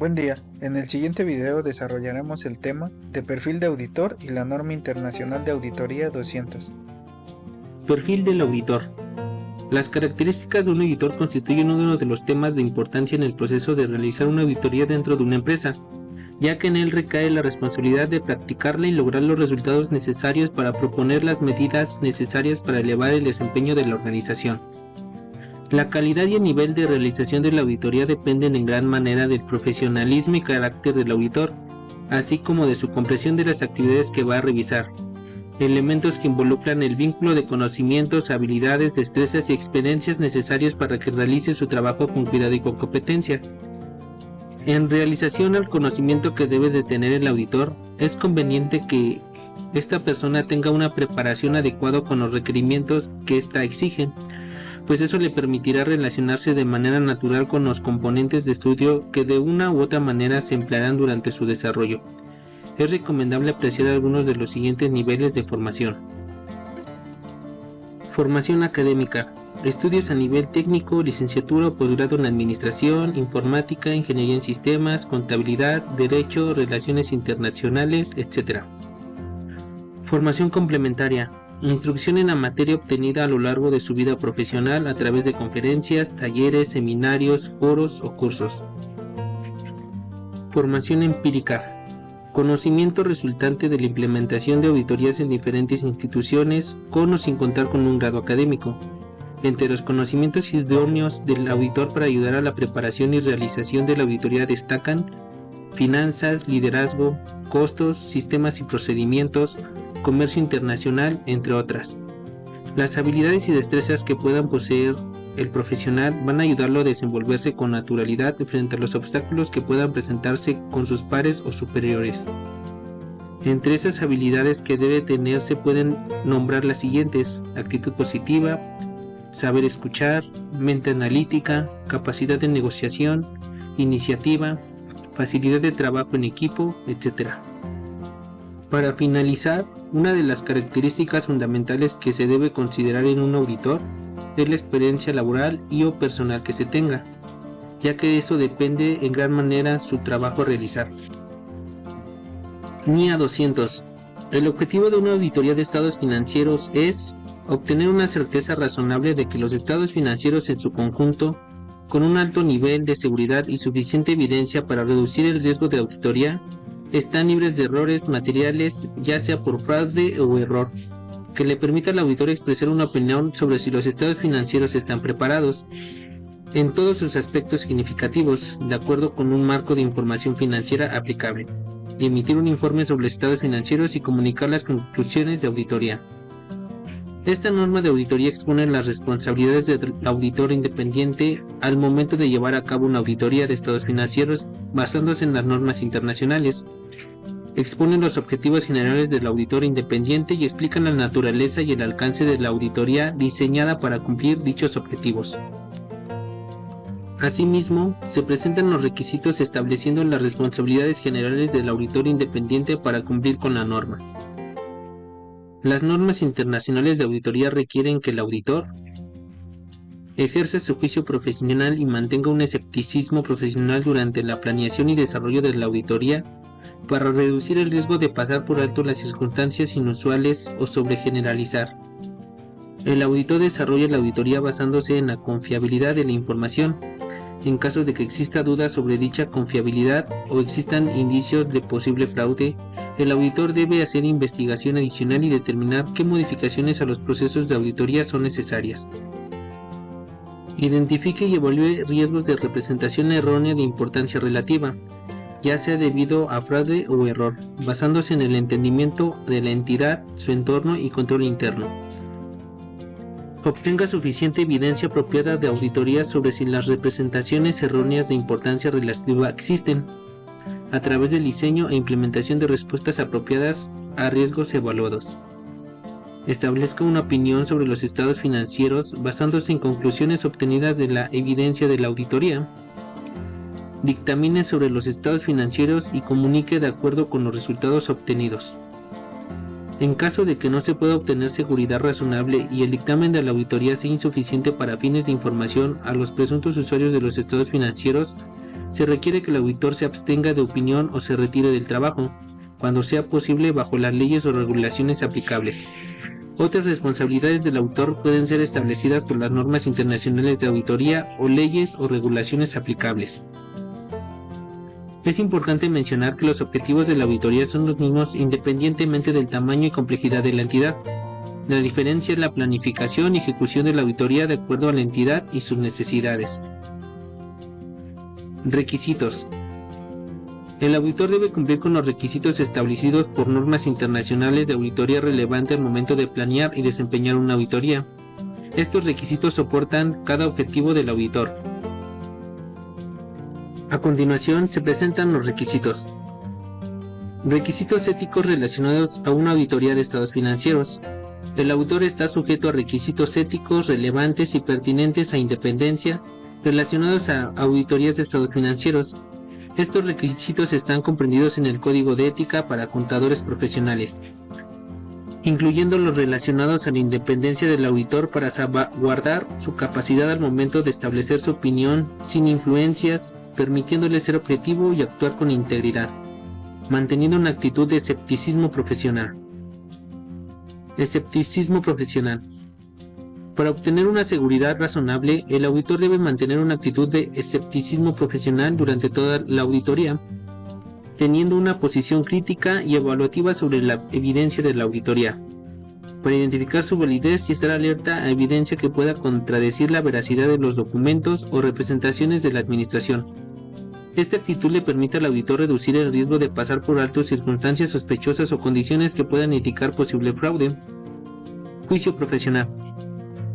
Buen día, en el siguiente video desarrollaremos el tema de perfil de auditor y la norma internacional de auditoría 200. Perfil del auditor. Las características de un auditor constituyen uno de los temas de importancia en el proceso de realizar una auditoría dentro de una empresa, ya que en él recae la responsabilidad de practicarla y lograr los resultados necesarios para proponer las medidas necesarias para elevar el desempeño de la organización. La calidad y el nivel de realización de la auditoría dependen en gran manera del profesionalismo y carácter del auditor, así como de su comprensión de las actividades que va a revisar. Elementos que involucran el vínculo de conocimientos, habilidades, destrezas y experiencias necesarios para que realice su trabajo con cuidado y con competencia. En realización al conocimiento que debe de tener el auditor, es conveniente que esta persona tenga una preparación adecuada con los requerimientos que ésta exige, pues eso le permitirá relacionarse de manera natural con los componentes de estudio que de una u otra manera se emplearán durante su desarrollo. Es recomendable apreciar algunos de los siguientes niveles de formación. Formación académica. Estudios a nivel técnico, licenciatura o posgrado en administración, informática, ingeniería en sistemas, contabilidad, derecho, relaciones internacionales, etc. Formación complementaria. Instrucción en la materia obtenida a lo largo de su vida profesional a través de conferencias, talleres, seminarios, foros o cursos. Formación empírica. Conocimiento resultante de la implementación de auditorías en diferentes instituciones, con o sin contar con un grado académico. Entre los conocimientos idóneos del auditor para ayudar a la preparación y realización de la auditoría destacan finanzas, liderazgo, costos, sistemas y procedimientos, comercio internacional, entre otras. Las habilidades y destrezas que puedan poseer el profesional van a ayudarlo a desenvolverse con naturalidad frente a los obstáculos que puedan presentarse con sus pares o superiores. Entre esas habilidades que debe tener se pueden nombrar las siguientes: actitud positiva, saber escuchar, mente analítica, capacidad de negociación, iniciativa, facilidad de trabajo en equipo, etc. Para finalizar, una de las características fundamentales que se debe considerar en un auditor es la experiencia laboral y o personal que se tenga, ya que eso depende en gran manera su trabajo a realizar. NIA 200. El objetivo de una auditoría de estados financieros es obtener una certeza razonable de que los estados financieros en su conjunto, con un alto nivel de seguridad y suficiente evidencia para reducir el riesgo de auditoría, están libres de errores materiales, ya sea por fraude o error, que le permita al auditor expresar una opinión sobre si los estados financieros están preparados, en todos sus aspectos significativos, de acuerdo con un marco de información financiera aplicable, y emitir un informe sobre los estados financieros y comunicar las conclusiones de auditoría. Esta norma de auditoría expone las responsabilidades del auditor independiente al momento de llevar a cabo una auditoría de estados financieros basándose en las normas internacionales. Exponen los objetivos generales del auditor independiente y explican la naturaleza y el alcance de la auditoría diseñada para cumplir dichos objetivos. Asimismo, se presentan los requisitos estableciendo las responsabilidades generales del auditor independiente para cumplir con la norma. Las normas internacionales de auditoría requieren que el auditor ejerza su juicio profesional y mantenga un escepticismo profesional durante la planeación y desarrollo de la auditoría para reducir el riesgo de pasar por alto las circunstancias inusuales o sobregeneralizar. El auditor desarrolla la auditoría basándose en la confiabilidad de la información. En caso de que exista duda sobre dicha confiabilidad o existan indicios de posible fraude, el auditor debe hacer investigación adicional y determinar qué modificaciones a los procesos de auditoría son necesarias. Identifique y evalúe riesgos de representación errónea de importancia relativa, ya sea debido a fraude o error, basándose en el entendimiento de la entidad, su entorno y control interno. Obtenga suficiente evidencia apropiada de auditoría sobre si las representaciones erróneas de importancia relativa existen, a través del diseño e implementación de respuestas apropiadas a riesgos evaluados. Establezca una opinión sobre los estados financieros basándose en conclusiones obtenidas de la evidencia de la auditoría. Dictamine sobre los estados financieros y comunique de acuerdo con los resultados obtenidos. En caso de que no se pueda obtener seguridad razonable y el dictamen de la auditoría sea insuficiente para fines de información a los presuntos usuarios de los estados financieros, Se requiere que el auditor se abstenga de opinión o se retire del trabajo, cuando sea posible bajo las leyes o regulaciones aplicables. Otras responsabilidades del auditor pueden ser establecidas por las normas internacionales de auditoría o leyes o regulaciones aplicables. Es importante mencionar que los objetivos de la auditoría son los mismos independientemente del tamaño y complejidad de la entidad. La diferencia es la planificación y ejecución de la auditoría de acuerdo a la entidad y sus necesidades. Requisitos. El auditor debe cumplir con los requisitos establecidos por normas internacionales de auditoría relevante al momento de planear y desempeñar una auditoría. Estos requisitos soportan cada objetivo del auditor. A continuación se presentan los requisitos. Requisitos éticos relacionados a una auditoría de estados financieros. El auditor está sujeto a requisitos éticos relevantes y pertinentes a independencia relacionados a auditorías de estados financieros. Estos requisitos están comprendidos en el Código de Ética para Contadores Profesionales, incluyendo los relacionados a la independencia del auditor para salvaguardar su capacidad al momento de establecer su opinión sin influencias, permitiéndole ser objetivo y actuar con integridad, manteniendo una actitud de escepticismo profesional. Escepticismo profesional. Para obtener una seguridad razonable, el auditor debe mantener una actitud de escepticismo profesional durante toda la auditoría, teniendo una posición crítica y evaluativa sobre la evidencia de la auditoría, para identificar su validez y estar alerta a evidencia que pueda contradecir la veracidad de los documentos o representaciones de la administración. Esta actitud le permite al auditor reducir el riesgo de pasar por alto circunstancias sospechosas o condiciones que puedan indicar posible fraude. Juicio profesional.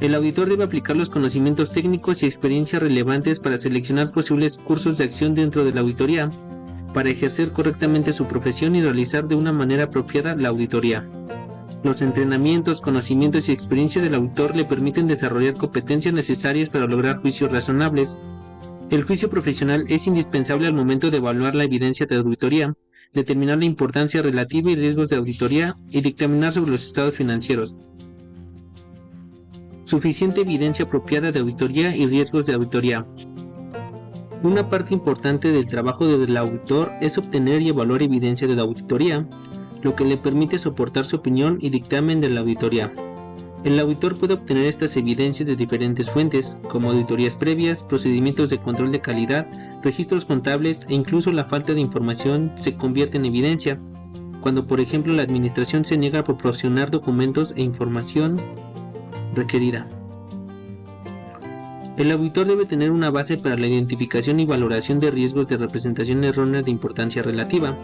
El auditor debe aplicar los conocimientos técnicos y experiencias relevantes para seleccionar posibles cursos de acción dentro de la auditoría, para ejercer correctamente su profesión y realizar de una manera apropiada la auditoría. Los entrenamientos, conocimientos y experiencia del auditor le permiten desarrollar competencias necesarias para lograr juicios razonables. El juicio profesional es indispensable al momento de evaluar la evidencia de auditoría, determinar la importancia relativa y riesgos de auditoría y dictaminar sobre los estados financieros. Suficiente evidencia apropiada de auditoría y riesgos de auditoría. Una parte importante del trabajo del auditor es obtener y evaluar evidencia de la auditoría, lo que le permite soportar su opinión y dictamen de la auditoría. El auditor puede obtener estas evidencias de diferentes fuentes, como auditorías previas, procedimientos de control de calidad, registros contables e incluso la falta de información se convierte en evidencia, cuando por ejemplo la administración se niega a proporcionar documentos e información requerida. El auditor debe tener una base para la identificación y valoración de riesgos de representación errónea de importancia relativa.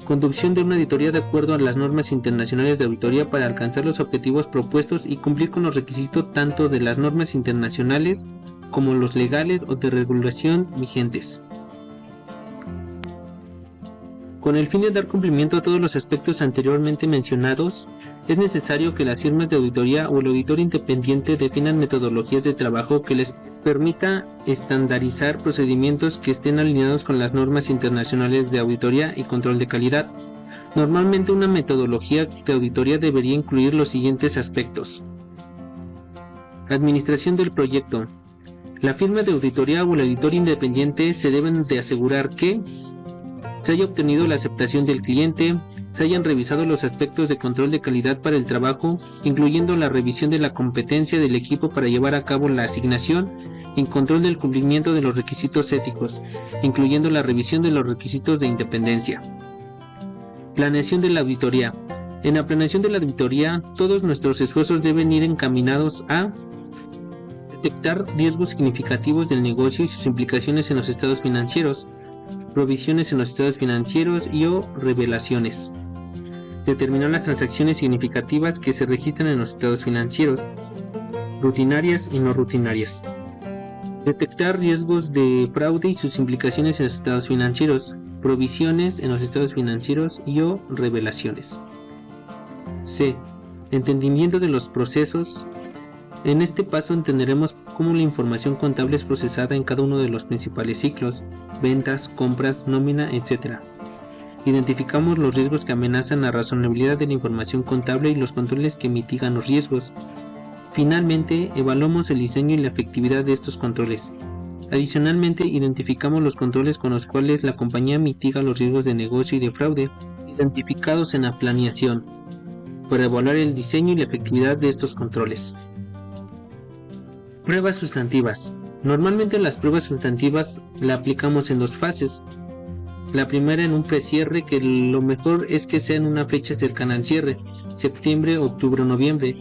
Conducción de una auditoría de acuerdo a las normas internacionales de auditoría para alcanzar los objetivos propuestos y cumplir con los requisitos tanto de las normas internacionales como los legales o de regulación vigentes. Con el fin de dar cumplimiento a todos los aspectos anteriormente mencionados, es necesario que las firmas de auditoría o el auditor independiente definan metodologías de trabajo que les permita estandarizar procedimientos que estén alineados con las normas internacionales de auditoría y control de calidad. Normalmente una metodología de auditoría debería incluir los siguientes aspectos. Administración del proyecto. La firma de auditoría o el auditor independiente se deben de asegurar que se haya obtenido la aceptación del cliente, se hayan revisado los aspectos de control de calidad para el trabajo, incluyendo la revisión de la competencia del equipo para llevar a cabo la asignación y control del cumplimiento de los requisitos éticos, incluyendo la revisión de los requisitos de independencia. Planeación de la auditoría. En la planeación de la auditoría, todos nuestros esfuerzos deben ir encaminados a detectar riesgos significativos del negocio y sus implicaciones en los estados financieros, provisiones en los estados financieros y o revelaciones. Determinar las transacciones significativas que se registran en los estados financieros, rutinarias y no rutinarias. Detectar riesgos de fraude y sus implicaciones en los estados financieros, provisiones en los estados financieros y o revelaciones. C. Entendimiento de los procesos. En este paso entenderemos cómo la información contable es procesada en cada uno de los principales ciclos, ventas, compras, nómina, etc. Identificamos los riesgos que amenazan la razonabilidad de la información contable y los controles que mitigan los riesgos. Finalmente, evaluamos el diseño y la efectividad de estos controles. Adicionalmente, identificamos los controles con los cuales la compañía mitiga los riesgos de negocio y de fraude identificados en la planeación, para evaluar el diseño y la efectividad de estos controles. Pruebas sustantivas. Normalmente las pruebas sustantivas la aplicamos en 2 fases. La primera en un precierre, que lo mejor es que sea en una fecha cercana al cierre, septiembre, octubre o noviembre,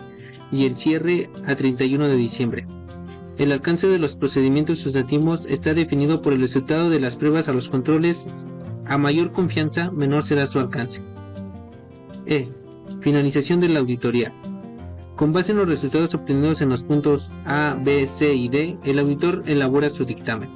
y el cierre a 31 de diciembre. El alcance de los procedimientos sustantivos está definido por el resultado de las pruebas a los controles. A mayor confianza, menor será su alcance. Finalización de la auditoría. Con base en los resultados obtenidos en los puntos A, B, C y D, el auditor elabora su dictamen.